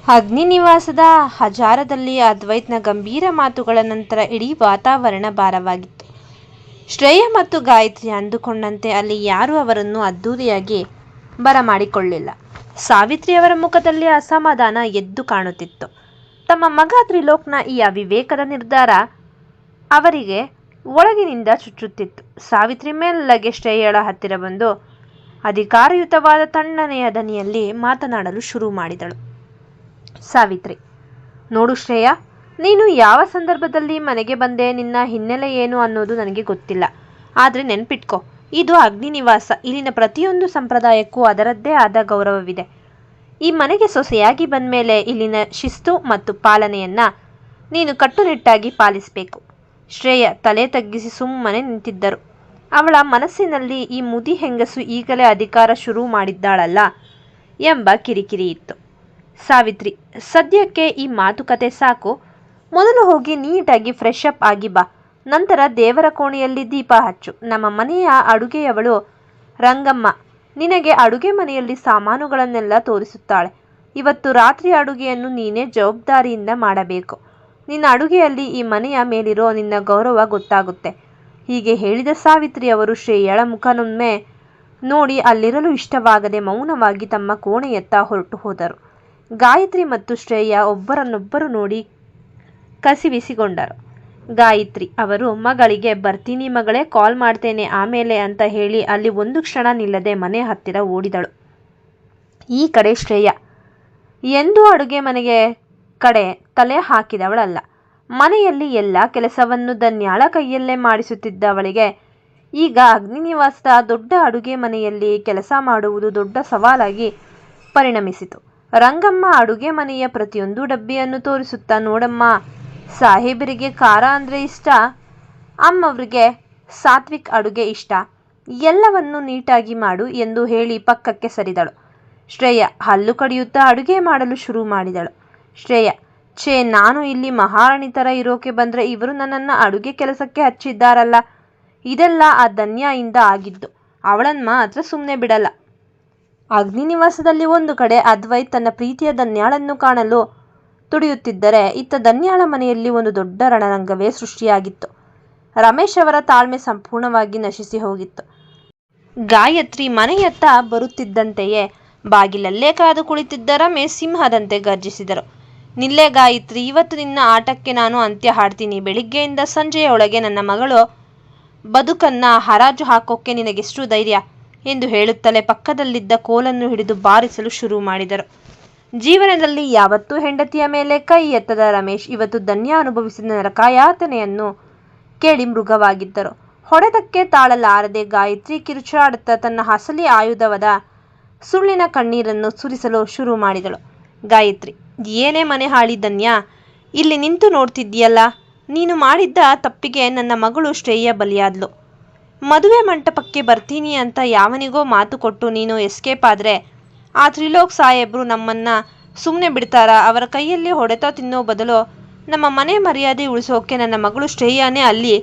ಅಗ್ನಿನಿವಾಸದ ಹಜಾರದಲ್ಲಿ ಅದ್ವೈತ್ನ ಗಂಭೀರ ಮಾತುಗಳ ನಂತರ ಇಡೀ ವಾತಾವರಣ ಭಾರವಾಗಿತ್ತು. ಶ್ರೇಯಾ ಮತ್ತು ಗಾಯತ್ರಿ ಅಂದುಕೊಂಡಂತೆ ಅಲ್ಲಿ ಯಾರೂ ಅವರನ್ನು ಅದ್ದೂರಿಯಾಗಿ ಬರಮಾಡಿಕೊಳ್ಳಿಲ್ಲ. ಸಾವಿತ್ರಿಯವರ ಮುಖದಲ್ಲಿ ಅಸಮಾಧಾನ ಎದ್ದು ಕಾಣುತ್ತಿತ್ತು. ತಮ್ಮ ಮಗ ತ್ರಿಲೋಕ್ನ ಈ ಅವಿವೇಕದ ನಿರ್ಧಾರ ಅವರಿಗೆ ಒಳಗಿನಿಂದ ಚುಚ್ಚುತ್ತಿತ್ತು. ಸಾವಿತ್ರಿ ಮೆಲ್ಲಗೆ ಶ್ರೇಯಳ ಹತ್ತಿರ ಬಂದು ಅಧಿಕಾರಯುತವಾದ ತಣ್ಣನೆಯ ದನಿಯಲ್ಲಿ ಮಾತನಾಡಲು ಶುರು ಮಾಡಿದಳು. ಸಾವಿತ್ರಿ, ನೋಡು ಶ್ರೇಯಾ, ನೀನು ಯಾವ ಸಂದರ್ಭದಲ್ಲಿ ಮನೆಗೆ ಬಂದೆ, ನಿನ್ನ ಹಿನ್ನೆಲೆ ಏನು ಅನ್ನೋದು ನನಗೆ ಗೊತ್ತಿಲ್ಲ. ಆದರೆ ನೆನ್ಪಿಟ್ಕೋ, ಇದು ಅಗ್ನಿನಿವಾಸ. ಇಲ್ಲಿನ ಪ್ರತಿಯೊಂದು ಸಂಪ್ರದಾಯಕ್ಕೂ ಅದರದ್ದೇ ಆದ ಗೌರವವಿದೆ. ಈ ಮನೆಗೆ ಸೊಸೆಯಾಗಿ ಬಂದಮೇಲೆ ಇಲ್ಲಿನ ಶಿಸ್ತು ಮತ್ತು ಪಾಲನೆಯನ್ನ ನೀನು ಕಟ್ಟುನಿಟ್ಟಾಗಿ ಪಾಲಿಸಬೇಕು. ಶ್ರೇಯಾ ತಲೆ ತಗ್ಗಿಸಿ ಸುಮ್ಮನೆ ನಿಂತಿದ್ದರು. ಅವಳ ಮನಸ್ಸಿನಲ್ಲಿ ಈ ಮುದಿ ಹೆಂಗಸು ಈಗಲೇ ಅಧಿಕಾರ ಶುರು ಮಾಡಿದ್ದಾಳಲ್ಲ ಎಂಬ ಕಿರಿಕಿರಿ ಇತ್ತು. ಸಾವಿತ್ರಿ, ಸದ್ಯಕ್ಕೆ ಈ ಮಾತುಕತೆ ಸಾಕು. ಮೊದಲು ಹೋಗಿ ನೀಟಾಗಿ ಫ್ರೆಶ್ ಅಪ್ ಆಗಿ ಬಾ. ನಂತರ ದೇವರ ಕೋಣೆಯಲ್ಲಿ ದೀಪ ಹಚ್ಚು. ನಮ್ಮ ಮನೆಯ ಅಡುಗೆಯವಳು ರಂಗಮ್ಮ ನಿನಗೆ ಅಡುಗೆ ಮನೆಯಲ್ಲಿ ಸಾಮಾನುಗಳನ್ನೆಲ್ಲ ತೋರಿಸುತ್ತಾಳೆ. ಇವತ್ತು ರಾತ್ರಿ ಅಡುಗೆಯನ್ನು ನೀನೇ ಜವಾಬ್ದಾರಿಯಿಂದ ಮಾಡಬೇಕು. ನಿನ್ನ ಅಡುಗೆಯಲ್ಲಿ ಈ ಮನೆಯ ಮೇಲಿರೋ ನಿನ್ನ ಗೌರವ ಗೊತ್ತಾಗುತ್ತೆ. ಹೀಗೆ ಹೇಳಿದ ಸಾವಿತ್ರಿ ಅವರು ಶ್ರೇಯಳ ಮುಖನೊಮ್ಮೆ ನೋಡಿ ಅಲ್ಲಿರಲು ಇಷ್ಟವಾಗದೆ ಮೌನವಾಗಿ ತಮ್ಮ ಕೋಣೆಯತ್ತ ಹೊರಟು ಹೋದರು. ಗಾಯತ್ರಿ ಮತ್ತು ಶ್ರೇಯಾ ಒಬ್ಬರನ್ನೊಬ್ಬರು ನೋಡಿ ಕಸಿವಿಸಿಕೊಂಡರು. ಗಾಯತ್ರಿ ಅವರು ಮಗಳಿಗೆ ಬರ್ತೀನಿ ಮಗಳೇ, ಕಾಲ್ ಮಾಡ್ತೇನೆ ಆಮೇಲೆ ಅಂತ ಹೇಳಿ ಅಲ್ಲಿ ಒಂದು ಕ್ಷಣ ನಿಲ್ಲದೆ ಮನೆ ಹತ್ತಿರ ಓಡಿದಳು. ಈ ಕಡೆ ಶ್ರೇಯಾ ಎಂದೂ ಅಡುಗೆ ಮನೆಗೆ ಕಡೆ ತಲೆ ಹಾಕಿದವಳಲ್ಲ. ಮನೆಯಲ್ಲಿ ಎಲ್ಲ ಕೆಲಸವನ್ನು ಧನ್ಯಾಳ ಕೈಯಲ್ಲೇ ಮಾಡಿಸುತ್ತಿದ್ದವಳಿಗೆ ಈಗ ಅಗ್ನಿನಿವಾಸದ ದೊಡ್ಡ ಅಡುಗೆ ಮನೆಯಲ್ಲಿ ಕೆಲಸ ಮಾಡುವುದು ದೊಡ್ಡ ಸವಾಲಾಗಿ ಪರಿಣಮಿಸಿತು. ರಂಗಮ್ಮ ಅಡುಗೆ ಮನೆಯ ಪ್ರತಿಯೊಂದು ಡಬ್ಬಿಯನ್ನು ತೋರಿಸುತ್ತಾ, ನೋಡಮ್ಮ, ಸಾಹೇಬರಿಗೆ ಖಾರ ಅಂದರೆ ಇಷ್ಟ, ಅಮ್ಮವ್ರಿಗೆ ಸಾತ್ವಿಕ್ ಅಡುಗೆ ಇಷ್ಟ, ಎಲ್ಲವನ್ನೂ ನೀಟಾಗಿ ಮಾಡು ಎಂದು ಹೇಳಿ ಪಕ್ಕಕ್ಕೆ ಸರಿದಳು. ಶ್ರೇಯಾ ಹಲ್ಲು ಕಡಿಯುತ್ತಾ ಅಡುಗೆ ಮಾಡಲು ಶುರು ಮಾಡಿದಳು. ಶ್ರೇಯಾ, ಛೇ, ನಾನು ಇಲ್ಲಿ ಮಹಾರಾಣಿ ಥರ ಇರೋಕೆ ಬಂದರೆ ಇವರು ನನ್ನನ್ನು ಅಡುಗೆ ಕೆಲಸಕ್ಕೆ ಹಚ್ಚಿದ್ದಾರಲ್ಲ. ಇದೆಲ್ಲ ಆ ಧನ್ಯಾಯಿಂದ ಆಗಿದ್ದು. ಅವಳನ್ನು ಮಾತ್ರ ಸುಮ್ಮನೆ ಬಿಡಲ್ಲ. ಅಗ್ನಿನಿವಾಸದಲ್ಲಿ ಒಂದು ಕಡೆ ಅದ್ವೈತ್ ತನ್ನ ಪ್ರೀತಿಯ ಧನ್ಯಾಳನ್ನು ಕಾಣಲು ತುಡಿಯುತ್ತಿದ್ದರೆ, ಇತ್ತ ಧನ್ಯಾಳ ಮನೆಯಲ್ಲಿ ಒಂದು ದೊಡ್ಡ ರಣರಂಗವೇ ಸೃಷ್ಟಿಯಾಗಿತ್ತು. ರಮೇಶ್ ಅವರ ತಾಳ್ಮೆ ಸಂಪೂರ್ಣವಾಗಿ ನಶಿಸಿ ಹೋಗಿತ್ತು. ಗಾಯತ್ರಿ ಮನೆಯತ್ತ ಬರುತ್ತಿದ್ದಂತೆಯೇ ಬಾಗಿಲಲ್ಲೇ ಕಾದು ಕುಳಿತಿದ್ದ ರಮೇಶ್ ಸಿಂಹದಂತೆ ಗರ್ಜಿಸಿದರು. ನಿಲ್ಲೆ ಗಾಯತ್ರಿ, ಇವತ್ತು ನಿನ್ನ ಆಟಕ್ಕೆ ನಾನು ಅಂತ್ಯ ಹಾಡ್ತೀನಿ. ಬೆಳಿಗ್ಗೆಯಿಂದ ಸಂಜೆಯ ಒಳಗೆ ನನ್ನ ಮಗಳು ಬದುಕನ್ನ ಹರಾಜು ಹಾಕೋಕ್ಕೆ ನಿನಗೆಷ್ಟು ಧೈರ್ಯ ಎಂದು ಹೇಳುತ್ತಲೇ ಪಕ್ಕದಲ್ಲಿದ್ದ ಕೋಲನ್ನು ಹಿಡಿದು ಬಾರಿಸಲು ಶುರು ಮಾಡಿದರು. ಜೀವನದಲ್ಲಿ ಯಾವತ್ತೂ ಹೆಂಡತಿಯ ಮೇಲೆ ಕೈ ಎತ್ತದ ರಮೇಶ್ ಇವತ್ತು ಧನ್ಯ ಅನುಭವಿಸಿದ ನರಕಾಯಾತನೆಯನ್ನು ಕೇಳಿ ಮೃಗವಾಗಿದ್ದರು. ಹೊಡೆದಕ್ಕೆ ತಾಳಲಾರದೆ ಗಾಯತ್ರಿ ಕಿರುಚಾಡುತ್ತಾ ತನ್ನ ಅಸಲಿ ಆಯುಧವಾದ ಸುಳ್ಳಿನ ಕಣ್ಣೀರನ್ನು ಸುರಿಸಲು ಶುರು ಮಾಡಿದಳು. ಗಾಯತ್ರಿ, ಏನೇ ಮನೆ ಹಾಳಿ ಧನ್ಯ, ಇಲ್ಲಿ ನಿಂತು ನೋಡ್ತಿದ್ದೀಯಲ್ಲ, ನೀನು ಮಾಡಿದ್ದ ತಪ್ಪಿಗೆ ನನ್ನ ಮಗಳು ಶ್ರೇಯಾ ಬಲಿಯಾದ್ಲು. ಮದುವೆ ಮಂಟಪಕ್ಕೆ ಬರ್ತೀನಿ ಅಂತ ಯಾವನಿಗೋ ಮಾತು ಕೊಟ್ಟು ನೀನು ಎಸ್ಕೇಪ್ ಆದರೆ ಆ ತ್ರಿಲೋಕ್ ಸಾಹೇಬ್ರು ನಮ್ಮನ್ನ ಸುಮ್ಮನೆ ಬಿಡ್ತಾರಾ? ಅವರ ಕೈಯಲ್ಲಿ ಹೊಡೆತ ತಿನ್ನೋ ಬದಲು ನಮ್ಮ ಮನೆ ಮರ್ಯಾದೆ ಉಳಿಸೋಕೆ ನನ್ನ ಮಗಳು ಶ್ರೇಯಾನೇ ಅಲ್ಲಿ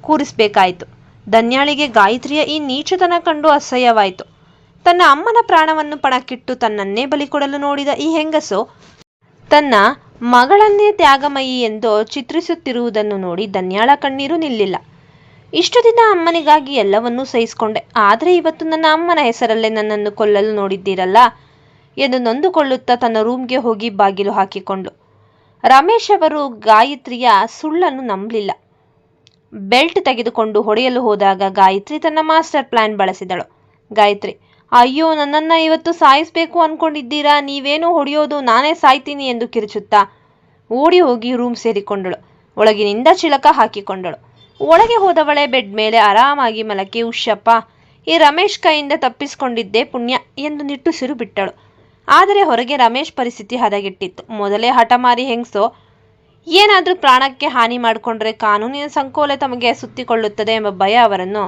ಕೂರಿಸ್ಬೇಕಾಯ್ತು. ಧನ್ಯಾಳಿಗೆ ಗಾಯತ್ರಿಯ ಈ ನೀಚತನ ಕಂಡು ಅಸಹ್ಯವಾಯಿತು. ತನ್ನ ಅಮ್ಮನ ಪ್ರಾಣವನ್ನು ಪಣಕ್ಕಿಟ್ಟು ತನ್ನನ್ನೇ ಬಲಿ ಕೊಡಲು ನೋಡಿದ ಈ ಹೆಂಗಸು ತನ್ನ ಮಗಳನ್ನೇ ತ್ಯಾಗಮಯಿ ಎಂದು ಚಿತ್ರಿಸುತ್ತಿರುವುದನ್ನು ನೋಡಿ ಧನ್ಯಾಳ ಕಣ್ಣೀರು ನಿಲ್ಲಿಲ್ಲ. ಇಷ್ಟು ದಿನ ಅಮ್ಮನಿಗಾಗಿ ಎಲ್ಲವನ್ನೂ ಸಹಿಸಿಕೊಂಡೆ, ಆದರೆ ಇವತ್ತು ನನ್ನ ಅಮ್ಮನ ಹೆಸರಲ್ಲೇ ನನ್ನನ್ನು ಕೊಲ್ಲಲು ನೋಡಿದ್ದೀರಲ್ಲ ಎಂದು ನೊಂದುಕೊಳ್ಳುತ್ತಾ ತನ್ನ ರೂಮ್ಗೆ ಹೋಗಿ ಬಾಗಿಲು ಹಾಕಿಕೊಂಡು. ರಮೇಶ್ ಅವರು ಗಾಯತ್ರಿಯ ಸುಳ್ಳನ್ನು ನಂಬಲಿಲ್ಲ. ಬೆಲ್ಟ್ ತೆಗೆದುಕೊಂಡು ಹೊಡೆಯಲು ಹೋದಾಗ ಗಾಯತ್ರಿ ತನ್ನ ಮಾಸ್ಟರ್ ಪ್ಲಾನ್ ಬಳಸಿದಳು. ಗಾಯತ್ರಿ, ಅಯ್ಯೋ, ನನ್ನನ್ನು ಇವತ್ತು ಸಾಯಿಸಬೇಕು ಅಂದ್ಕೊಂಡಿದ್ದೀರಾ? ನೀವೇನು ಹೊಡೆಯೋದು, ನಾನೇ ಸಾಯ್ತೀನಿ ಎಂದು ಕಿರುಚುತ್ತಾ ಓಡಿ ಹೋಗಿ ರೂಮ್ ಸೇರಿಕೊಂಡಳು. ಒಳಗಿನಿಂದ ಚಿಲಕ ಹಾಕಿಕೊಂಡಳು. ಒಳಗೆ ಹೋದವಳೆ ಬೆಡ್ ಮೇಲೆ ಆರಾಮಾಗಿ ಮಲಗಿ, ಉಶ್ಯಪ್ಪ, ಈ ರಮೇಶ್ ಕೈಯಿಂದ ತಪ್ಪಿಸಿಕೊಂಡಿದ್ದೇ ಪುಣ್ಯ ಎಂದು ನಿಟ್ಟುಸಿರು ಬಿಟ್ಟಳು. ಆದರೆ ಹೊರಗೆ ರಮೇಶ್ ಪರಿಸ್ಥಿತಿ ಹದಗೆಟ್ಟಿತ್ತು. ಮೊದಲೇ ಹಠಮಾರಿ ಹೆಂಗಸೋ, ಏನಾದರೂ ಪ್ರಾಣಕ್ಕೆ ಹಾನಿ ಮಾಡಿಕೊಂಡ್ರೆ ಕಾನೂನಿನ ಸಂಕೋಲೆ ತಮಗೆ ಸುತ್ತಿಕೊಳ್ಳುತ್ತದೆ ಎಂಬ ಭಯ ಅವರನ್ನು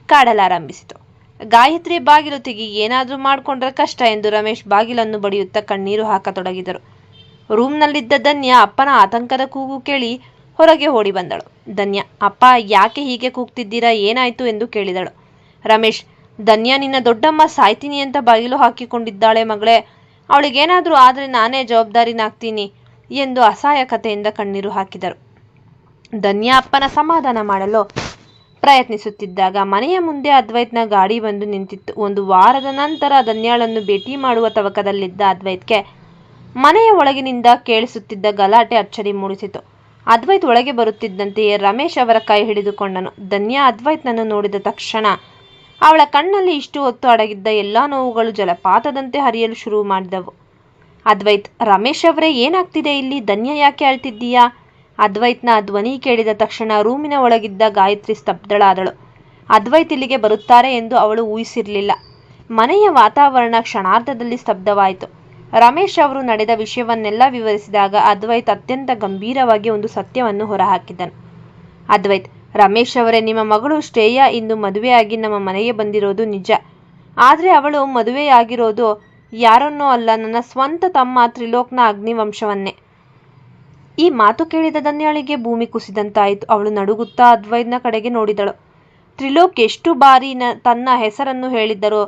ಕಾಡಲಾರಂಭಿಸಿತು. ಗಾಯತ್ರಿ, ಬಾಗಿಲು ತೆಗಿ, ಏನಾದರೂ ಮಾಡಿಕೊಂಡ್ರೆ ಕಷ್ಟ ಎಂದು ರಮೇಶ್ ಬಾಗಿಲನ್ನು ಬಡಿಯುತ್ತಾ ಕಣ್ಣೀರು ಹಾಕತೊಡಗಿದರು. ರೂಮ್ನಲ್ಲಿದ್ದ ಧನ್ಯ ಅಪ್ಪನ ಆತಂಕದ ಕೂಗು ಕೇಳಿ ಹೊರಗೆ ಓಡಿ ಬಂದಳು. ಧನ್ಯ, ಅಪ್ಪ, ಯಾಕೆ ಹೀಗೆ ಕೂಗ್ತಿದ್ದೀರಾ, ಏನಾಯ್ತು ಎಂದು ಕೇಳಿದಳು. ರಮೇಶ್, ಧನ್ಯ, ನಿನ್ನ ದೊಡ್ಡಮ್ಮ ಸಾಯ್ತೀನಿ ಅಂತ ಬಾಗಿಲು ಹಾಕಿಕೊಂಡಿದ್ದಾಳೆ ಮಗಳೇ. ಅವಳಿಗೇನಾದರೂ ಆದರೆ ನಾನೇ ಜವಾಬ್ದಾರಿನಾಗ್ತೀನಿ ಎಂದು ಅಸಹಾಯಕತೆಯಿಂದ ಕಣ್ಣೀರು ಹಾಕಿದರು. ಧನ್ಯಾ ಅಪ್ಪನ ಸಮಾಧಾನ ಮಾಡಲು ಪ್ರಯತ್ನಿಸುತ್ತಿದ್ದಾಗ ಮನೆಯ ಮುಂದೆ ಅದ್ವೈತ್ನ ಗಾಡಿ ಬಂದು ನಿಂತಿತ್ತು. 1 ವಾರದ ನಂತರ ಧನ್ಯಾಳನ್ನು ಭೇಟಿ ಮಾಡುವ ತವಕದಲ್ಲಿದ್ದ ಅದ್ವೈತ್ಗೆ ಮನೆಯ ಒಳಗಿನಿಂದ ಕೇಳಿಸುತ್ತಿದ್ದ ಗಲಾಟೆ ಅಚ್ಚರಿ ಮೂಡಿಸಿತು. ಅದ್ವೈತ್ ಒಳಗೆ ಬರುತ್ತಿದ್ದಂತೆಯೇ ರಮೇಶ್ ಅವರ ಕೈ ಹಿಡಿದುಕೊಂಡನು. ಧನ್ಯಾ ಅದ್ವೈತ್ನನ್ನು ನೋಡಿದ ತಕ್ಷಣ ಅವಳ ಕಣ್ಣಲ್ಲಿ ಇಷ್ಟು ಹೊತ್ತು ಅಡಗಿದ್ದ ಎಲ್ಲ ನೋವುಗಳು ಜಲಪಾತದಂತೆ ಹರಿಯಲು ಶುರು ಮಾಡಿದವು. ಅದ್ವೈತ್, ರಮೇಶ್ ಅವರೇ, ಏನಾಗ್ತಿದೆ ಇಲ್ಲಿ? ಧನ್ಯಾ, ಯಾಕೆ ಅಳ್ತಿದ್ದೀಯಾ? ಅದ್ವೈತ್ನ ಧ್ವನಿ ಕೇಳಿದ ತಕ್ಷಣ ರೂಮಿನ ಒಳಗಿದ್ದ ಗಾಯತ್ರಿ ಸ್ತಬ್ಧಳಾದಳು. ಅದ್ವೈತ್ ಇಲ್ಲಿಗೆ ಬರುತ್ತಾರೆ ಎಂದು ಅವಳು ಊಹಿಸಿರಲಿಲ್ಲ. ಮನೆಯ ವಾತಾವರಣ ಕ್ಷಣಾರ್ಧದಲ್ಲಿ ಸ್ತಬ್ಧವಾಯಿತು. ರಮೇಶ್ ಅವರು ನಡೆದ ವಿಷಯವನ್ನೆಲ್ಲ ವಿವರಿಸಿದಾಗ ಅದ್ವೈತ್ ಅತ್ಯಂತ ಗಂಭೀರವಾಗಿ ಒಂದು ಸತ್ಯವನ್ನು ಹೊರಹಾಕಿದನು. ಅದ್ವೈತ್, ರಮೇಶ್ ಅವರೇ, ನಿಮ್ಮ ಮಗಳು ಶ್ರೇಯಾ ಇಂದು ಮದುವೆಯಾಗಿ ನಮ್ಮ ಮನೆಗೆ ಬಂದಿರೋದು ನಿಜ. ಆದರೆ ಅವಳು ಮದುವೆಯಾಗಿರೋದು ಯಾರನ್ನೋ ಅಲ್ಲ, ನನ್ನ ಸ್ವಂತ ತಮ್ಮ ತ್ರಿಲೋಕ್ನ ಅಗ್ನಿವಂಶವನ್ನೇ. ಈ ಮಾತು ಕೇಳಿದ ಧನ್ಯಾಳಿಗೆ ಭೂಮಿ ಕುಸಿದಂತಾಯಿತು. ಅವಳು ನಡುಗುತ್ತಾ ಅದ್ವೈತ್ನ ಕಡೆಗೆ ನೋಡಿದಳು. ತ್ರಿಲೋಕ್ ಎಷ್ಟು ಬಾರಿ ತನ್ನ ಹೆಸರನ್ನು ಹೇಳಿದ್ದರೂ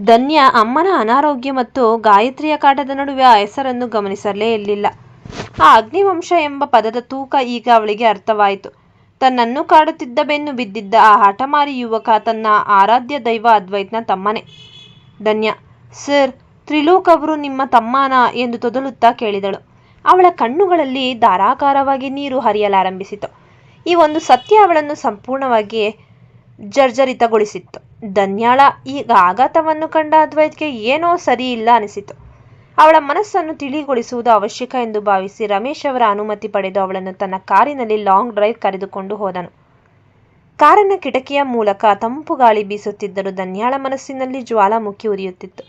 ಧನ್ಯಾ ಅಮ್ಮನ ಅನಾರೋಗ್ಯ ಮತ್ತು ಗಾಯತ್ರಿಯ ಕಾಟದ ನಡುವೆ ಆ ಹೆಸರನ್ನು ಗಮನಿಸಲೇ ಇರಲಿಲ್ಲ. ಆ ಅಗ್ನಿವಂಶ ಎಂಬ ಪದದ ತೂಕ ಈಗ ಅವಳಿಗೆ ಅರ್ಥವಾಯಿತು. ತನ್ನನ್ನು ಕಾಡುತ್ತಿದ್ದ ಬೆನ್ನು ಬಿದ್ದಿದ್ದ ಆ ಹಠಮಾರಿ ಯುವಕ ತನ್ನ ಆರಾಧ್ಯ ದೈವ ಅದ್ವೈತ್ನ ತಮ್ಮನೇ. ಧನ್ಯಾ, ಸರ್, ತ್ರಿಲೋಕ್ ಅವರು ನಿಮ್ಮ ತಮ್ಮನಾ ಎಂದು ತೊದಲುತ್ತಾ ಕೇಳಿದಳು. ಅವಳ ಕಣ್ಣುಗಳಲ್ಲಿ ಧಾರಾಕಾರವಾಗಿ ನೀರು ಹರಿಯಲಾರಂಭಿಸಿತು. ಈ ಒಂದು ಸತ್ಯ ಅವಳನ್ನು ಸಂಪೂರ್ಣವಾಗಿ ಜರ್ಜರಿತಗೊಳಿಸಿತ್ತು. ಧನ್ಯಾಳ ಈ ಆಘಾತವನ್ನು ಕಂಡ ಅದ್ವೈತ್ಗೆ ಏನೋ ಸರಿ ಇಲ್ಲ ಅನಿಸಿತು. ಅವಳ ಮನಸ್ಸನ್ನು ತಿಳಿಗೊಳಿಸುವುದು ಅವಶ್ಯಕ ಎಂದು ಭಾವಿಸಿ ರಮೇಶ್ ಅವರ ಅನುಮತಿ ಪಡೆದು ಅವಳನ್ನು ತನ್ನ ಕಾರಿನಲ್ಲಿ ಲಾಂಗ್ ಡ್ರೈವ್ ಕರೆದುಕೊಂಡು ಹೋದನು. ಕಾರಿನ ಕಿಟಕಿಯ ಮೂಲಕ ತಂಪು ಗಾಳಿ ಬೀಸುತ್ತಿದ್ದರೂ ಧನ್ಯಾಳ ಮನಸ್ಸಿನಲ್ಲಿ ಜ್ವಾಲಾಮುಖಿ ಉರಿಯುತ್ತಿತ್ತು.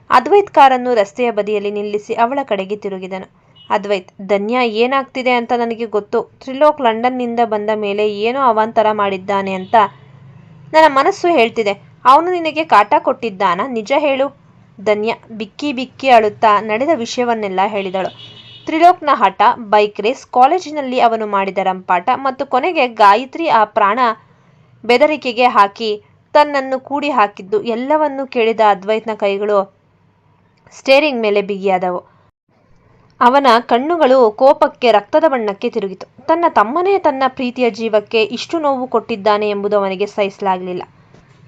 ಅದ್ವೈತ್ ಕಾರನ್ನು ರಸ್ತೆಯ ಬದಿಯಲ್ಲಿ ನಿಲ್ಲಿಸಿ ಅವಳ ಕಡೆಗೆ ತಿರುಗಿದನು. ಅದ್ವೈತ್, ಧನ್ಯಾ, ಏನಾಗ್ತಿದೆ ಅಂತ ನನಗೆ ಗೊತ್ತು. ತ್ರಿಲೋಕ್ ಲಂಡನ್ನಿಂದ ಬಂದ ಮೇಲೆ ಏನೋ ಅವಾಂತರ ಮಾಡಿದ್ದಾನೆ ಅಂತ ನನ್ನ ಮನಸ್ಸು ಹೇಳ್ತಿದೆ. ಅವನು ನಿನಗೆ ಕಾಟ ಕೊಟ್ಟಿದ್ದಾನಾ? ನಿಜ ಹೇಳು. ಧನ್ಯಾ ಬಿಕ್ಕಿ ಬಿಕ್ಕಿ ಅಳುತ್ತಾ ನಡೆದ ವಿಷಯವನ್ನೆಲ್ಲ ಹೇಳಿದಳು. ತ್ರಿಲೋಕ್ನ ಹಠ, ಬೈಕ್ ರೇಸ್, ಕಾಲೇಜಿನಲ್ಲಿ ಅವನು ಮಾಡಿದ ರಂಪಾಟ ಮತ್ತು ಕೊನೆಗೆ ಗಾಯತ್ರಿ ಆ ಪ್ರಾಣ ಬೆದರಿಕೆಗೆ ಹಾಕಿ ತನ್ನನ್ನು ಕೂಡಿ ಹಾಕಿದ್ದು ಎಲ್ಲವನ್ನೂ ಕೇಳಿದ ಅದ್ವೈತ್ನ ಕೈಗಳು ಸ್ಟೇರಿಂಗ್ ಮೇಲೆ ಬಿಗಿಯಾದವು. ಅವನ ಕಣ್ಣುಗಳು ಕೋಪಕ್ಕೆ ರಕ್ತದ ಬಣ್ಣಕ್ಕೆ ತಿರುಗಿತು. ತನ್ನ ತಮ್ಮನೇ ತನ್ನ ಪ್ರೀತಿಯ ಜೀವಕ್ಕೆ ಇಷ್ಟು ನೋವು ಕೊಟ್ಟಿದ್ದಾನೆ ಎಂಬುದು ಅವನಿಗೆ ಸಹಿಸಲಾಗಲಿಲ್ಲ.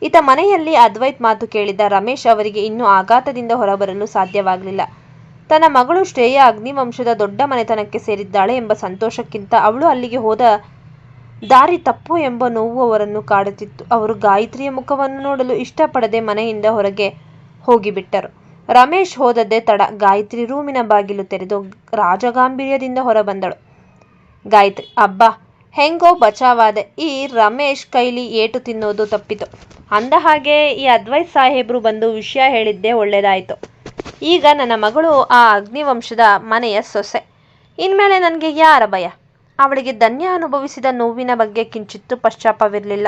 ಈತ ಮನೆಯಲ್ಲಿ ಅದ್ವೈತ್ ಮಾತು ಕೇಳಿದ ರಮೇಶ್ ಅವರಿಗೆ ಇನ್ನೂ ಆಘಾತದಿಂದ ಹೊರಬರಲು ಸಾಧ್ಯವಾಗಲಿಲ್ಲ. ತನ್ನ ಮಗಳು ಶ್ರೇಯಾ ಅಗ್ನಿವಂಶದ ದೊಡ್ಡ ಮನೆತನಕ್ಕೆ ಸೇರಿದ್ದಾಳೆ ಎಂಬ ಸಂತೋಷಕ್ಕಿಂತ ಅವಳು ಅಲ್ಲಿಗೆ ಹೋದ ದಾರಿ ತಪ್ಪು ಎಂಬ ನೋವು ಅವರನ್ನು ಕಾಡುತ್ತಿತ್ತು. ಅವರು ಗಾಯತ್ರಿಯ ಮುಖವನ್ನು ನೋಡಲು ಇಷ್ಟಪಡದೆ ಮನೆಯಿಂದ ಹೊರಗೆ ಹೋಗಿಬಿಟ್ಟರು. ರಮೇಶ್ ಹೋದದ್ದೇ ತಡ. ಗಾಯತ್ರಿ ರೂಮಿನ ಬಾಗಿಲು ತೆರೆದು ರಾಜಗಾಂಭೀರ್ಯದಿಂದ ಹೊರಬಂದಳು. ಗಾಯತ್ರಿ, ಅಬ್ಬಾ, ಹೆಂಗೋ ಬಚಾವಾದೆ. ಈ ರಮೇಶ್ ಕೈಲಿ ಏಟು ತಿನ್ನೋದು ತಪ್ಪಿತು. ಅಂದ ಹಾಗೆ ಈ ಅದ್ವೈತ್ ಸಾಹೇಬ್ರು ಬಂದು ವಿಷಯ ಹೇಳಿದ್ದೇ ಒಳ್ಳೇದಾಯಿತು. ಈಗ ನನ್ನ ಮಗಳು ಆ ಅಗ್ನಿವಂಶದ ಮನೆಯ ಸೊಸೆ. ಇನ್ಮೇಲೆ ನನಗೆ ಯಾರ ಭಯ? ಅವಳಿಗೆ ಧನ್ಯಾ ಅನುಭವಿಸಿದ ನೋವಿನ ಬಗ್ಗೆ ಕಿಂಚಿತ್ತೂ ಪಶ್ಚಾತ್ತಾಪವಿರಲಿಲ್ಲ.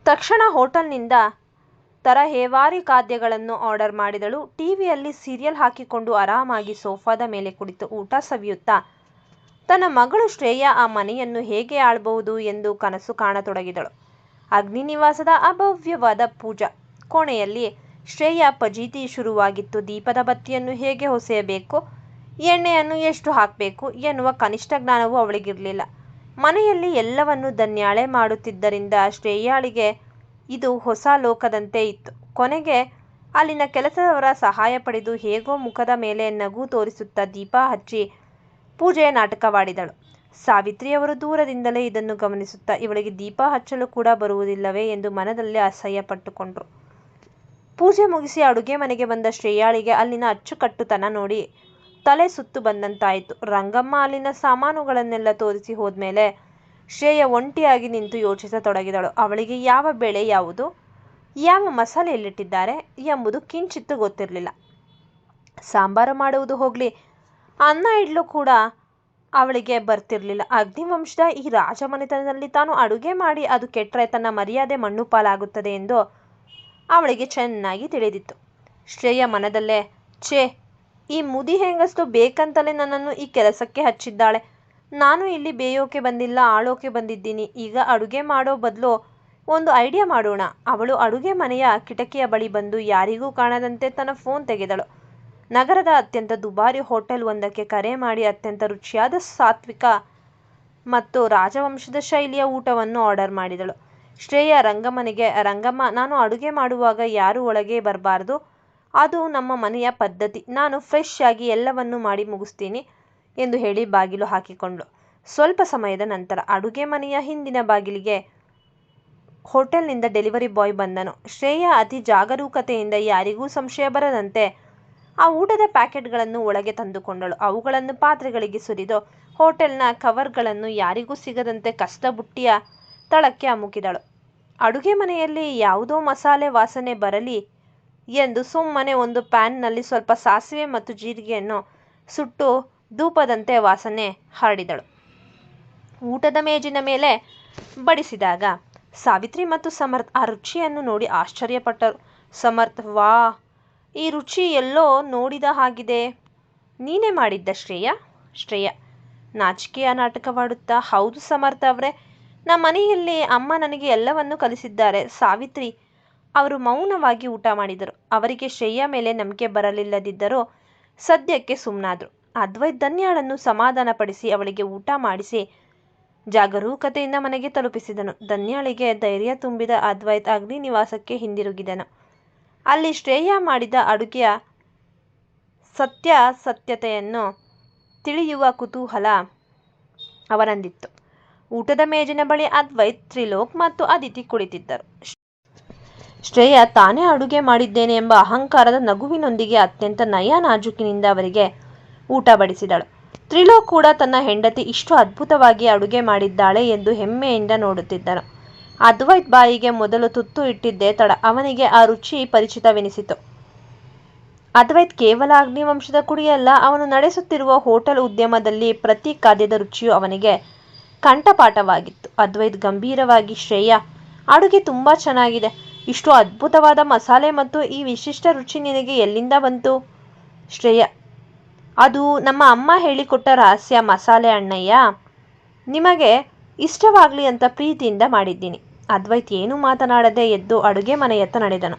ತಕ್ಷಣ ಹೋಟೆಲ್ನಿಂದ ತರಹೇವಾರಿ ಖಾದ್ಯಗಳನ್ನು ಆರ್ಡರ್ ಮಾಡಿದಳು. ಟಿವಿಯಲ್ಲಿ ಸೀರಿಯಲ್ ಹಾಕಿಕೊಂಡು ಆರಾಮಾಗಿ ಸೋಫಾದ ಮೇಲೆ ಕುಳಿತು ಊಟ ಸವಿಯುತ್ತಾ ತನ್ನ ಮಗಳು ಶ್ರೇಯಾ ಆ ಮನೆಯನ್ನು ಹೇಗೆ ಆಳಬಹುದು ಎಂದು ಕನಸು ಕಾಣತೊಡಗಿದಳು. ಅಗ್ನಿ ನಿವಾಸದ ಅಭವ್ಯವಾದ ಪೂಜಾ ಕೋಣೆಯಲ್ಲಿ ಶ್ರೇಯಾ ಫಜೀತಿ ಶುರುವಾಗಿತ್ತು. ದೀಪದ ಬತ್ತಿಯನ್ನು ಹೇಗೆ ಹೊಸೆಯಬೇಕು, ಎಣ್ಣೆಯನ್ನು ಎಷ್ಟು ಹಾಕಬೇಕು ಎನ್ನುವ ಕನಿಷ್ಠ ಜ್ಞಾನವೂ ಅವಳಿಗಿರಲಿಲ್ಲ. ಮನೆಯಲ್ಲಿ ಎಲ್ಲವನ್ನೂ ಧನ್ಯಾಳೇ ಮಾಡುತ್ತಿದ್ದರಿಂದ ಶ್ರೇಯಾಳಿಗೆ ಇದು ಹೊಸ ಲೋಕದಂತೆ ಇತ್ತು. ಕೊನೆಗೆ ಅಲ್ಲಿನ ಕೆಲಸದವರ ಸಹಾಯ ಪಡೆದು ಹೇಗೋ ಮುಖದ ಮೇಲೆ ನಗು ತೋರಿಸುತ್ತಾ ದೀಪ ಹಚ್ಚಿ ಪೂಜೆಯ ನಾಟಕವಾಡಿದಳು. ಸಾವಿತ್ರಿಯವರು ದೂರದಿಂದಲೇ ಇದನ್ನು ಗಮನಿಸುತ್ತಾ ಇವಳಿಗೆ ದೀಪ ಹಚ್ಚಲು ಕೂಡ ಬರುವುದಿಲ್ಲವೇ ಎಂದು ಮನದಲ್ಲೇ ಅಸಹ್ಯ ಪಟ್ಟುಕೊಂಡ್ರು. ಪೂಜೆ ಮುಗಿಸಿ ಅಡುಗೆ ಮನೆಗೆ ಬಂದ ಶ್ರೇಯಾಳಿಗೆ ಅಲ್ಲಿನ ಅಚ್ಚುಕಟ್ಟುತನ ನೋಡಿ ತಲೆ ಸುತ್ತು ಬಂದಂತಾಯಿತು. ರಂಗಮ್ಮ ಅಲ್ಲಿನ ಸಾಮಾನುಗಳನ್ನೆಲ್ಲ ತೋರಿಸಿ ಹೋದ್ಮೇಲೆ ಶ್ರೇಯಾ ಒಂಟಿಯಾಗಿ ನಿಂತು ಯೋಚಿಸತೊಡಗಿದಳು. ಅವಳಿಗೆ ಯಾವ ಬೇಳೆ ಯಾವುದು, ಯಾವ ಮಸಾಲೆಯಲ್ಲಿಟ್ಟಿದ್ದಾರೆ ಎಂಬುದು ಕಿಂಚಿತ್ತೂ ಗೊತ್ತಿರಲಿಲ್ಲ. ಸಾಂಬಾರು ಮಾಡುವುದು ಹೋಗಲಿ, ಅನ್ನ ಇಡ್ಲು ಕೂಡ ಅವಳಿಗೆ ಬರ್ತಿರ್ಲಿಲ್ಲ. ಅಗ್ನಿವಂಶದ ಈ ರಾಜಮನೆತನದಲ್ಲಿ ತಾನು ಅಡುಗೆ ಮಾಡಿ ಅದು ಕೆಟ್ಟರೆ ತನ್ನ ಮರ್ಯಾದೆ ಮಣ್ಣು ಪಾಲಾಗುತ್ತದೆ ಎಂದು ಅವಳಿಗೆ ಚೆನ್ನಾಗಿ ತಿಳಿದಿತ್ತು. ಶ್ರೇಯಾ ಮನದಲ್ಲೇ, ಛೇ, ಈ ಮುದಿ ಹೆಂಗಸ್ತು ಬೇಕಂತಲೇ ನನ್ನನ್ನು ಈ ಕೆಲಸಕ್ಕೆ ಹಚ್ಚಿದ್ದಾಳೆ. ನಾನು ಇಲ್ಲಿ ಬೇಯೋಕೆ ಬಂದಿಲ್ಲ, ಆಳೋಕೆ ಬಂದಿದ್ದೀನಿ. ಈಗ ಅಡುಗೆ ಮಾಡೋ ಬದಲು ಒಂದು ಐಡಿಯಾ ಮಾಡೋಣ. ಅವಳು ಅಡುಗೆ ಮನೆಯ ಕಿಟಕಿಯ ಬಳಿ ಬಂದು ಯಾರಿಗೂ ಕಾಣದಂತೆ ತನ್ನ ಫೋನ್ ತೆಗೆದಳು. ನಗರದ ಅತ್ಯಂತ ದುಬಾರಿ ಹೋಟೆಲ್ ಒಂದಕ್ಕೆ ಕರೆ ಮಾಡಿ ಅತ್ಯಂತ ರುಚಿಯಾದ ಸಾತ್ವಿಕ ಮತ್ತು ರಾಜವಂಶದ ಶೈಲಿಯ ಊಟವನ್ನು ಆರ್ಡರ್ ಮಾಡಿದಳು. ಶ್ರೇಯ ರಂಗಮ್ಮ, ನಾನು ಅಡುಗೆ ಮಾಡುವಾಗ ಯಾರೂ ಒಳಗೆ ಬರಬಾರ್ದು. ಅದು ನಮ್ಮ ಮನೆಯ ಪದ್ಧತಿ. ನಾನು ಫ್ರೆಶ್ ಆಗಿ ಎಲ್ಲವನ್ನೂ ಮಾಡಿ ಮುಗಿಸ್ತೀನಿ ಎಂದು ಹೇಳಿ ಬಾಗಿಲು ಹಾಕಿಕೊಂಡಳು. ಸ್ವಲ್ಪ ಸಮಯದ ನಂತರ ಅಡುಗೆ ಮನೆಯ ಹಿಂದಿನ ಬಾಗಿಲಿಗೆ ಹೋಟೆಲ್ನಿಂದ ಡೆಲಿವರಿ ಬಾಯ್ ಬಂದನು. ಶ್ರೇಯ ಅತಿ ಜಾಗರೂಕತೆಯಿಂದ ಯಾರಿಗೂ ಸಂಶಯ ಬರದಂತೆ ಆ ಊಟದ ಪ್ಯಾಕೆಟ್ಗಳನ್ನು ಒಳಗೆ ತಂದುಕೊಂಡಳು. ಅವುಗಳನ್ನು ಪಾತ್ರೆಗಳಿಗೆ ಸುರಿದು ಹೋಟೆಲ್ನ ಕವರ್ಗಳನ್ನು ಯಾರಿಗೂ ಸಿಗದಂತೆ ಕಸದ ಬುಟ್ಟಿಯ ತಳಕ್ಕೆ ಅಮುಕಿದಳು. ಅಡುಗೆ ಮನೆಯಲ್ಲಿ ಯಾವುದೋ ಮಸಾಲೆ ವಾಸನೆ ಬರಲಿ ಎಂದು ಸುಮ್ಮನೆ ಒಂದು ಪ್ಯಾನ್ನಲ್ಲಿ ಸ್ವಲ್ಪ ಸಾಸಿವೆ ಮತ್ತು ಜೀರಿಗೆಯನ್ನು ಸುಟ್ಟು ಧೂಪದಂತೆ ವಾಸನೆ ಹರಡಿದಳು. ಊಟದ ಮೇಜಿನ ಮೇಲೆ ಬಡಿಸಿದಾಗ ಸಾವಿತ್ರಿ ಮತ್ತು ಸಮರ್ಥ್ ಆ ರುಚಿಯನ್ನು ನೋಡಿ ಆಶ್ಚರ್ಯಪಟ್ಟರು. ಸಮರ್ಥ್, ವಾ, ಈ ರುಚಿ ಎಲ್ಲೋ ನೋಡಿದ ಹಾಗಿದೆ. ನೀನೇ ಮಾಡಿದ್ದ ಶ್ರೇಯ ನಾಚಿಕೆಯ ನಾಟಕವಾಡುತ್ತಾ, ಹೌದು ಸಮರ್ಥ್ ಅವರೇ, ನಮ್ಮ ಮನೆಯಲ್ಲಿ ಅಮ್ಮ ನನಗೆ ಎಲ್ಲವನ್ನೂ ಕಲಿಸಿದ್ದಾರೆ. ಸಾವಿತ್ರಿ ಅವರು ಮೌನವಾಗಿ ಊಟ ಮಾಡಿದರು. ಅವರಿಗೆ ಶ್ರೇಯ ಮೇಲೆ ನಂಬಿಕೆ ಬರಲಿಲ್ಲದಿದ್ದರೂ ಸದ್ಯಕ್ಕೆ ಸುಮ್ಮನಾದರು. ಅದ್ವೈತ್ ಧನ್ಯಾಳನ್ನು ಸಮಾಧಾನಪಡಿಸಿ ಅವಳಿಗೆ ಊಟ ಮಾಡಿಸಿ ಜಾಗರೂಕತೆಯಿಂದ ಮನೆಗೆ ತಲುಪಿಸಿದನು. ಧನ್ಯಾಳಿಗೆ ಧೈರ್ಯ ತುಂಬಿದ ಅದ್ವೈತ್ ಅಗ್ನಿ ನಿವಾಸಕ್ಕೆ ಹಿಂದಿರುಗಿದನು. ಅಲ್ಲಿ ಶ್ರೇಯ ಮಾಡಿದ ಅಡುಗೆಯ ಸತ್ಯಾಸತ್ಯತೆಯನ್ನು ತಿಳಿಯುವ ಕುತೂಹಲ ಅವನಲ್ಲಿತ್ತು. ಊಟದ ಮೇಜಿನ ಬಳಿ ಅದ್ವೈತ್, ತ್ರಿಲೋಕ್ ಮತ್ತು ಅದಿತಿ ಕುಳಿತಿದ್ದರು. ಶ್ರೇಯ ತಾನೇ ಅಡುಗೆ ಮಾಡಿದ್ದೇನೆ ಎಂಬ ಅಹಂಕಾರದ ನಗುವಿನೊಂದಿಗೆ ಅತ್ಯಂತ ನಯ ನಾಜೂಕಿನಿಂದ ಅವರಿಗೆ ಊಟ ಬಡಿಸಿದಳು. ತ್ರಿಲೋಕ್ ಕೂಡ ತನ್ನ ಹೆಂಡತಿ ಇಷ್ಟು ಅದ್ಭುತವಾಗಿ ಅಡುಗೆ ಮಾಡಿದ್ದಾಳೆ ಎಂದು ಹೆಮ್ಮೆಯಿಂದ ನೋಡುತ್ತಿದ್ದನು. ಅದ್ವೈತ್ ಬಾಯಿಗೆ ಮೊದಲು ತುತ್ತು ಇಟ್ಟಿದ್ದೇ ತಡ ಅವನಿಗೆ ಆ ರುಚಿ ಪರಿಚಿತವೆನಿಸಿತು. ಅದ್ವೈತ್ ಕೇವಲ ಅಗ್ನಿವಂಶದ ಕುಡಿಯಲ್ಲ, ಅವನು ನಡೆಸುತ್ತಿರುವ ಹೋಟೆಲ್ ಉದ್ಯಮದಲ್ಲಿ ಪ್ರತಿ ಖಾದ್ಯದ ರುಚಿಯೂ ಅವನಿಗೆ ಕಂಠಪಾಠವಾಗಿತ್ತು. ಅದ್ವೈತ್ ಗಂಭೀರವಾಗಿ, ಶ್ರೇಯ, ಅಡುಗೆ ತುಂಬಾ ಚೆನ್ನಾಗಿದೆ. ಇಷ್ಟು ಅದ್ಭುತವಾದ ಮಸಾಲೆ ಮತ್ತು ಈ ವಿಶಿಷ್ಟ ರುಚಿ ನಿನಗೆ ಎಲ್ಲಿಂದ ಬಂತು? ಶ್ರೇಯ, ಅದು ನಮ್ಮ ಅಮ್ಮ ಹೇಳಿಕೊಟ್ಟ ರಹಸ್ಯ ಮಸಾಲೆ ಅಣ್ಣಯ್ಯ. ನಿಮಗೆ ಇಷ್ಟವಾಗಲಿ ಅಂತ ಪ್ರೀತಿಯಿಂದ ಮಾಡಿದ್ದೀನಿ. ಅದ್ವೈತ್ ಏನೂ ಮಾತನಾಡದೆ ಎದ್ದು ಅಡುಗೆ ಮನೆಯತ್ತ ನಡೆದನು.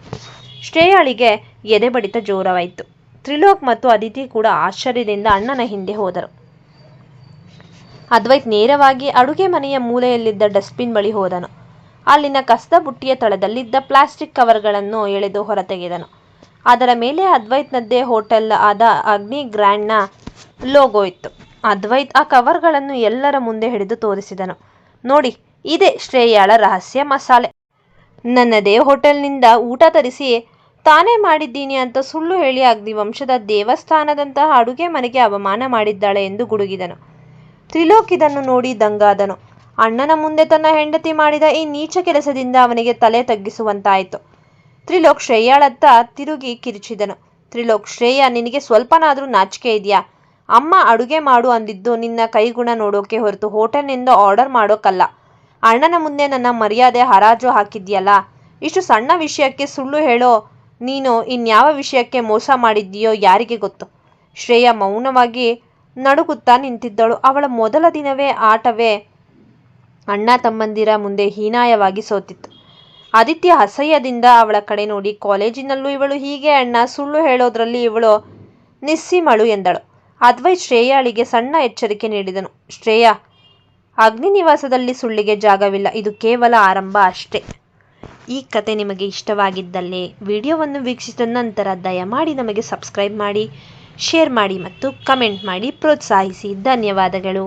ಶ್ರೇಯಾಳಿಗೆ ಎದೆ ಬಡಿತ ಜೋರವಾಯಿತು. ತ್ರಿಲೋಕ್ ಮತ್ತು ಅದಿತಿ ಕೂಡ ಆಶ್ಚರ್ಯದಿಂದ ಅಣ್ಣನ ಹಿಂದೆ ಹೋದರು. ಅದ್ವೈತ್ ನೇರವಾಗಿ ಅಡುಗೆ ಮನೆಯ ಮೂಲೆಯಲ್ಲಿದ್ದ ಡಸ್ಟ್ಬಿನ್ ಬಳಿ ಹೋದನು. ಅಲ್ಲಿನ ಕಸದ ಬುಟ್ಟಿಯ ತಳದಲ್ಲಿದ್ದ ಪ್ಲಾಸ್ಟಿಕ್ ಕವರ್ಗಳನ್ನು ಎಳೆದು ಹೊರತೆಗೆದನು. ಅದರ ಮೇಲೆ ಅದ್ವೈತ್ನದ್ದೇ ಹೋಟೆಲ್ ಆದ ಅಗ್ನಿ ಗ್ರ್ಯಾಂಡ್ನ ಲೋಗೋ ಇತ್ತು. ಅದ್ವೈತ್ ಆ ಕವರ್ಗಳನ್ನು ಎಲ್ಲರ ಮುಂದೆ ಹಿಡಿದು ತೋರಿಸಿದನು. ನೋಡಿ, ಇದೇ ಶ್ರೇಯಾಳ ರಹಸ್ಯ ಮಸಾಲೆ. ನನ್ನದೇ ಹೋಟೆಲ್ನಿಂದ ಊಟ ತರಿಸಿ ತಾನೇ ಮಾಡಿದ್ದೀನಿ ಅಂತ ಸುಳ್ಳು ಹೇಳಿ ಅಗ್ನಿವಂಶದ ದೇವಸ್ಥಾನದಂತಹ ಅಡುಗೆ ಮನೆಗೆ ಅವಮಾನ ಮಾಡಿದ್ದಾಳೆ ಎಂದು ಗುಡುಗಿದನು. ತ್ರಿಲೋಕ್ ಇದನ್ನು ನೋಡಿ ದಂಗಾದನು. ಅಣ್ಣನ ಮುಂದೆ ತನ್ನ ಹೆಂಡತಿ ಮಾಡಿದ ಈ ನೀಚ ಕೆಲಸದಿಂದ ಅವನಿಗೆ ತಲೆ ತಗ್ಗಿಸುವಂತಾಯಿತು. ತ್ರಿಲೋಕ್ ಶ್ರೇಯಾಳತ್ತ ತಿರುಗಿ ಕಿರುಚಿದನು. ತ್ರಿಲೋಕ್, ಶ್ರೇಯ, ನಿನಗೆ ಸ್ವಲ್ಪನಾದರೂ ನಾಚಿಕೆ ಇದೆಯಾ? ಅಮ್ಮ ಅಡುಗೆ ಮಾಡು ಅಂದಿದ್ದು ನಿನ್ನ ಕೈಗುಣ ನೋಡೋಕೆ ಹೊರತು ಹೋಟೆಲ್ನಿಂದ ಆರ್ಡರ್ ಮಾಡೋಕ್ಕಲ್ಲ. ಅಣ್ಣನ ಮುಂದೆ ನನ್ನ ಮರ್ಯಾದೆ ಹರಾಜು ಹಾಕಿದ್ಯಲ್ಲ. ಇಷ್ಟು ಸಣ್ಣ ವಿಷಯಕ್ಕೆ ಸುಳ್ಳು ಹೇಳೋ ನೀನು ಇನ್ಯಾವ ವಿಷಯಕ್ಕೆ ಮೋಸ ಮಾಡಿದ್ದೀಯೋ ಯಾರಿಗೆ ಗೊತ್ತು? ಶ್ರೇಯ ಮೌನವಾಗಿ ನಡುಗುತ್ತಾ ನಿಂತಿದ್ದಳು. ಅವಳ ಮೊದಲ ದಿನವೇ ಆಟವೇ ಅಣ್ಣ ತಮ್ಮಂದಿರ ಮುಂದೆ ಹೀನಾಯವಾಗಿ ಸೋತಿತ್ತು. ಆದಿತ್ಯ ಅಸಹ್ಯದಿಂದ ಅವಳ ಕಡೆ ನೋಡಿ, ಕಾಲೇಜಿನಲ್ಲೂ ಇವಳು ಹೀಗೆ ಅಣ್ಣ, ಸುಳ್ಳು ಹೇಳೋದ್ರಲ್ಲಿ ಇವಳು ನಿಸ್ಸೀಮಳು ಎಂದಳು. ಅದ್ವೈತ್ ಶ್ರೇಯಾಳಿಗೆ ಸಣ್ಣ ಎಚ್ಚರಿಕೆ ನೀಡಿದನು. ಶ್ರೇಯ, ಅಗ್ನಿ ನಿವಾಸದಲ್ಲಿ ಸುಳ್ಳಿಗೆ ಜಾಗವಿಲ್ಲ. ಇದು ಕೇವಲ ಆರಂಭ ಅಷ್ಟೇ. ಈ ಕತೆ ನಿಮಗೆ ಇಷ್ಟವಾಗಿದ್ದಲ್ಲಿ ವಿಡಿಯೋವನ್ನು ವೀಕ್ಷಿಸಿದ ನಂತರ ದಯಮಾಡಿ ನಮಗೆ ಸಬ್ಸ್ಕ್ರೈಬ್ ಮಾಡಿ, ಶೇರ್ ಮಾಡಿ ಮತ್ತು ಕಮೆಂಟ್ ಮಾಡಿ ಪ್ರೋತ್ಸಾಹಿಸಿ. ಧನ್ಯವಾದಗಳು.